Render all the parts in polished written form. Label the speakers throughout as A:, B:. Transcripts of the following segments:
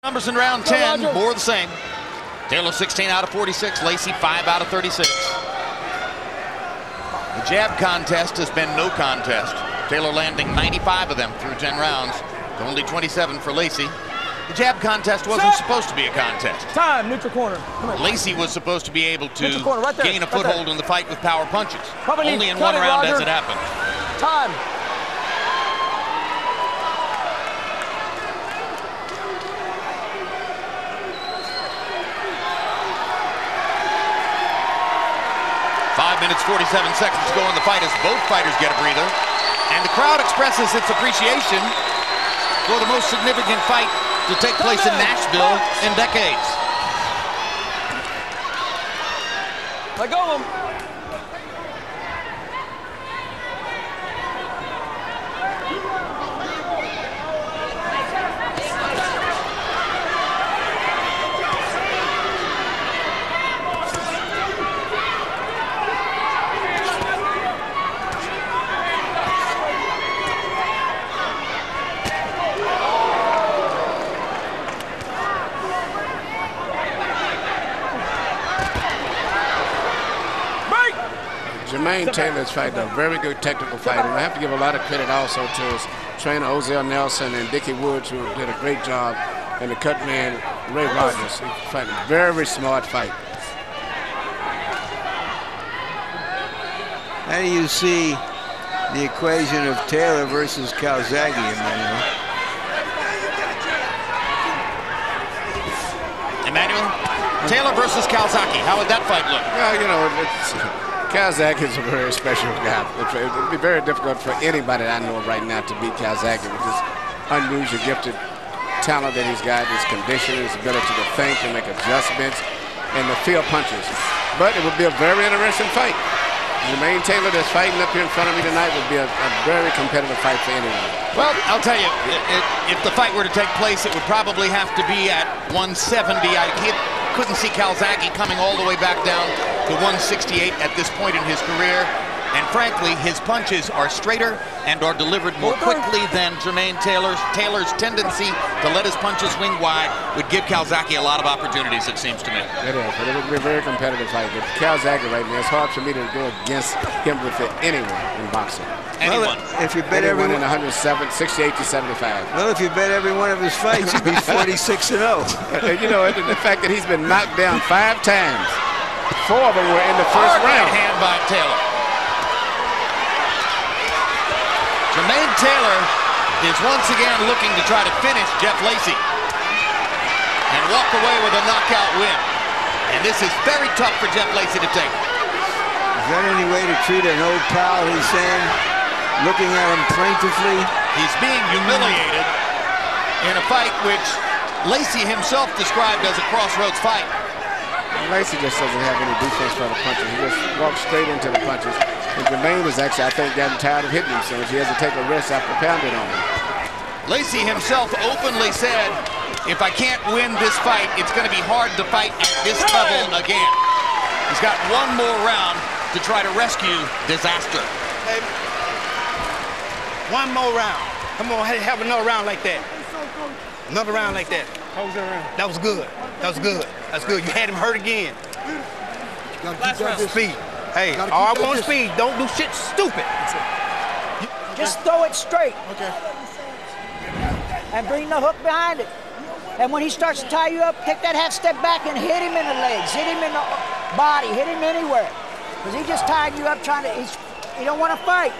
A: Numbers in round 10, more of the same. Taylor 16 out of 46, Lacey 5 out of 36. The jab contest has been no contest. Taylor landing 95 of them through 10 rounds, only 27 for Lacey. The jab contest wasn't supposed to be a contest.
B: Time, neutral corner.
A: Lacey was supposed to be able to
B: right there,
A: gain a foothold in the fight with power punches. Only in one round has it happened.
B: Time.
A: Five minutes, 47 seconds to go in the fight as both fighters get a breather. And the crowd expresses its appreciation for the most significant fight to take place in Nashville in decades.
B: Let go of him.
C: Jermaine Taylor's fighting a very good technical fight, and I have to give a lot of credit also to his trainer Ozell Nelson and Dickie Woods, who did a great job, and the cut man Ray Rogers. He's fighting a very smart fight.
D: How do you see the equation of Taylor versus Calzaghe, Emmanuel?
A: Emmanuel, Taylor versus Calzaghe. How would that fight look?
C: Well, you know, Calzaghe is a very special guy. It would be very difficult for anybody that I know right now to beat Calzaghe with his unusual, gifted talent that he's got, his conditioning, his ability to think and make adjustments, and the field punches. But it would be a very interesting fight. Jermaine Taylor that's fighting up here in front of me tonight would be a very competitive fight for anyone.
A: Well, I'll tell you, if the fight were to take place, it would probably have to be at 170. I couldn't see Calzaghe coming all the way back down to 168 at this point in his career. And frankly, his punches are straighter and are delivered more quickly than Jermaine Taylor's. Taylor's tendency to let his punches swing wide would give Calzaghe a lot of opportunities, it seems to me.
C: It is, but it would be a very competitive fight. But Calzaghe right now, it's hard for me to go against him with anyone in boxing.
A: Anyone.
D: Well, if you bet everyone
C: in 107, 68 to 75.
D: Well, if you bet every one of his fights, he'd be 46-0.
C: You know, the fact that he's been knocked down 5 times, 4 of them were in the first round.
A: Hand by Taylor. Jermaine Taylor is once again looking to try to finish Jeff Lacey and walk away with a knockout win. And this is very tough for Jeff Lacey to take.
D: Is that any way to treat an old pal, he's saying, looking at him plaintively?
A: He's being humiliated in a fight which Lacey himself described as a crossroads fight.
C: Lacey just doesn't have any defense for the punches. He just walks straight into the punches. And Jermaine was actually, I think, gotten tired of hitting him so much. He has to take a rest after pounding on him.
A: Lacey himself openly said, if I can't win this fight, it's going to be hard to fight at this level again. He's got one more round to try to rescue disaster.
E: Hey, one more round. Come on, have another round like that. Another round like that.
B: How was that round?
E: That was good. That was good. That's good. You had him hurt again.
B: Last round.
E: Speed. Hey, all I want is speed. Don't do shit stupid.
F: Just throw it straight.
B: Okay.
F: And bring the hook behind it. And when he starts to tie you up, take that half step back and hit him in the legs, hit him in the body, hit him anywhere. Because he just tied you up trying to, he don't want to fight.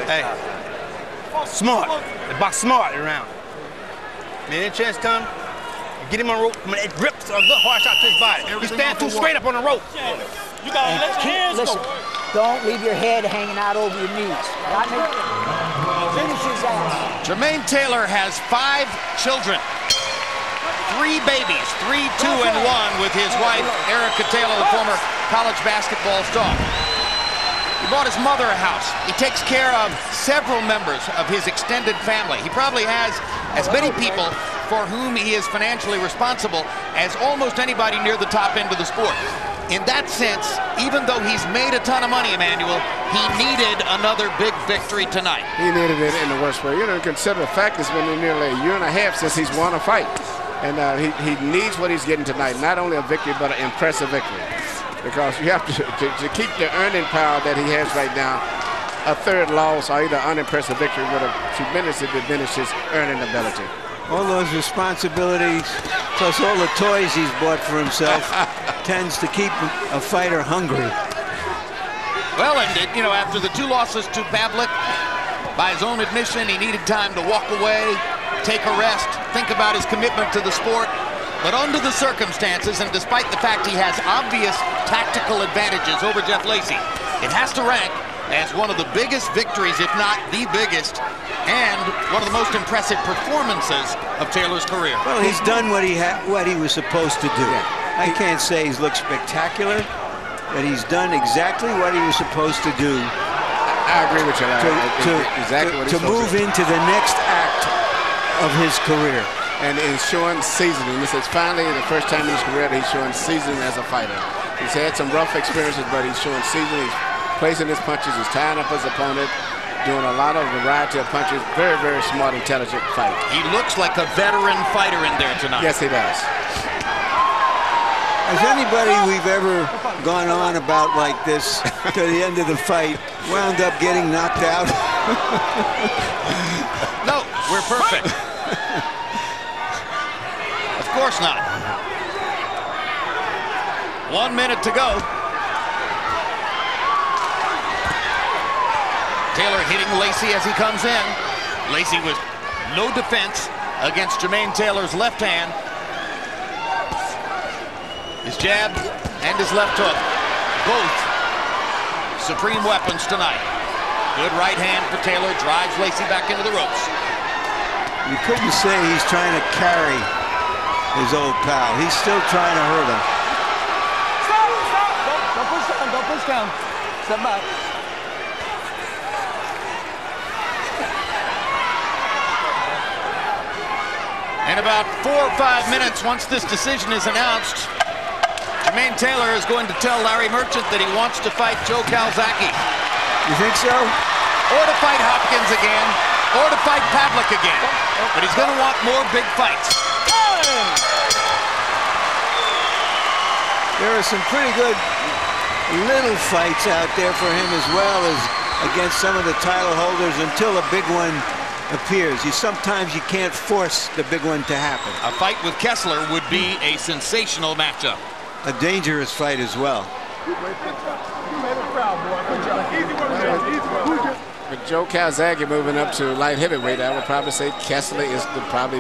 E: Hey, smart. The box smart around. Man, that chance come. Get him on rope. I mean, it rips a good hard shot to his body. You stand too straight up on the rope.
B: You gotta let your hands
F: listen, don't leave your head hanging out over your knees. Finish his ass.
A: Jermaine Taylor has 5 children. 3 babies, 3, 2, and 1 with his wife, Erica Taylor, the former college basketball star. He bought his mother a house. He takes care of several members of his extended family. He probably has as many people for whom he is financially responsible as almost anybody near the top end of the sport. In that sense, even though he's made a ton of money, Emmanuel, he needed another big victory tonight.
C: He needed it in the worst way. You know, consider the fact it's been nearly a year and a half since he's won a fight. And he needs what he's getting tonight, not only a victory, but an impressive victory. Because you have to keep the earning power that he has right now. A third loss or either unimpressive victory would have tremendously diminished his earning ability.
D: All those responsibilities, plus all the toys he's bought for himself, tends to keep a fighter hungry.
A: Well, and you know, after the 2 losses to Pavlik, by his own admission, he needed time to walk away, take a rest, think about his commitment to the sport. But under the circumstances, and despite the fact he has obvious tactical advantages over Jeff Lacy, it has to rank as one of the biggest victories, if not the biggest, and one of the most impressive performances of Taylor's career.
D: Well, he's done what he was supposed to do. I can't say he's looked spectacular, but he's done exactly what he was supposed to do.
C: I agree with you, Larry.
D: To move into the next act of his career.
C: And he's showing seasoning. This is finally the first time in his career that he's showing seasoning as a fighter. He's had some rough experiences, but he's showing seasoning. He's placing his punches, he's tying up his opponent, doing a lot of variety of punches. Very, very smart, intelligent fight.
A: He looks like a veteran fighter in there tonight.
C: Yes, he does.
D: Has anybody we've ever gone on about like this to the end of the fight wound up getting knocked out?
A: No, we're perfect. Of course not. 1 minute to go. Taylor hitting Lacy as he comes in. Lacy with no defense against Jermaine Taylor's left hand. His jab and his left hook, both supreme weapons tonight. Good right hand for Taylor, drives Lacy back into the ropes.
D: You couldn't say he's trying to carry his old pal. He's still trying to hurt him.
B: Stop! Don't push down. Don't push down. Step back.
A: In about 4 or 5 minutes, once this decision is announced, Jermaine Taylor is going to tell Larry Merchant that he wants to fight Joe Calzaghe.
D: You think so?
A: Or to fight Hopkins again, or to fight Pavlik again. But he's going to want more big fights.
D: There are some pretty good little fights out there for him as well as against some of the title holders until a big one appears. Sometimes you can't force the big one to happen.
A: A fight with Kessler would be a sensational matchup.
D: A dangerous fight as well.
C: With Joe Calzaghe moving up to light heavyweight, I would probably say Kessler is probably